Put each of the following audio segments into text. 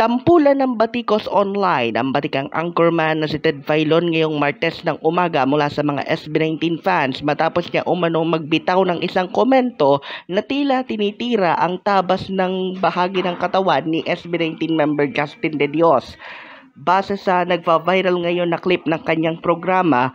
Tampulan ng batikos online ang batikang anchorman na si Ted Filon ngayong Martes ng umaga mula sa mga SB19 fans matapos niya umanong magbitaw ng isang komento na tila tinitira ang tabas ng bahagi ng katawan ni SB19 member Justin De Dios. Base sa nagva-viral ngayon na clip ng kanyang programa,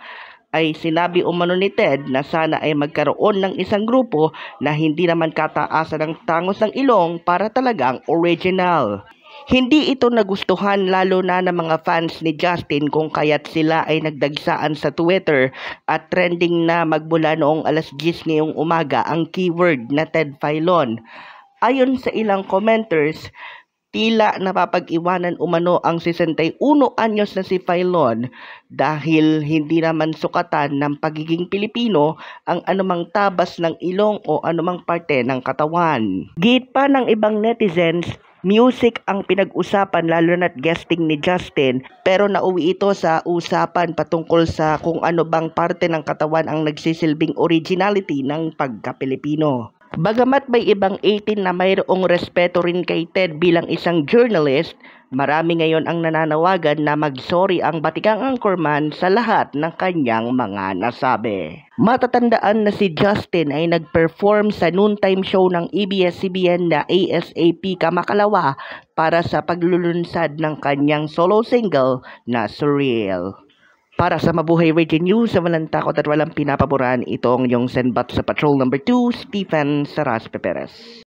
ay sinabi umano ni Ted na sana ay magkaroon ng isang grupo na hindi naman kataasan ng tangos ng ilong para talagang original. Hindi ito nagustuhan lalo na ng mga fans ni Justin kung kaya't sila ay nagdagsaan sa Twitter at trending na magmula noong alas 10 ngayong umaga ang keyword na Ted Filon. Ayon sa ilang commenters, tila napapag-iwanan umano ang 61 anyos na si Filon dahil hindi naman sukatan ng pagiging Pilipino ang anumang tabas ng ilong o anumang parte ng katawan. Git pa ng ibang netizens, music ang pinag-usapan lalo na't guesting ni Justin, pero nauwi ito sa usapan patungkol sa kung ano bang parte ng katawan ang nagsisilbing originality ng pagka-Pilipino. Bagamat may ibang 18 na mayroong respeto rin kay Ted bilang isang journalist, marami ngayon ang nananawagan na mag-sorry ang batikang anchorman sa lahat ng kanyang mga nasabi. Matatandaan na si Justin ay nag-perform sa noontime show ng ABS-CBN na ASAP Kamakalawa para sa paglulunsad ng kanyang solo single na Surreal. Para sa Mabuhay Radio News sa walang takot at walang pinapaboran, ito ang iyong senbat sa Patrol number 2, Stephen Saras Peperes.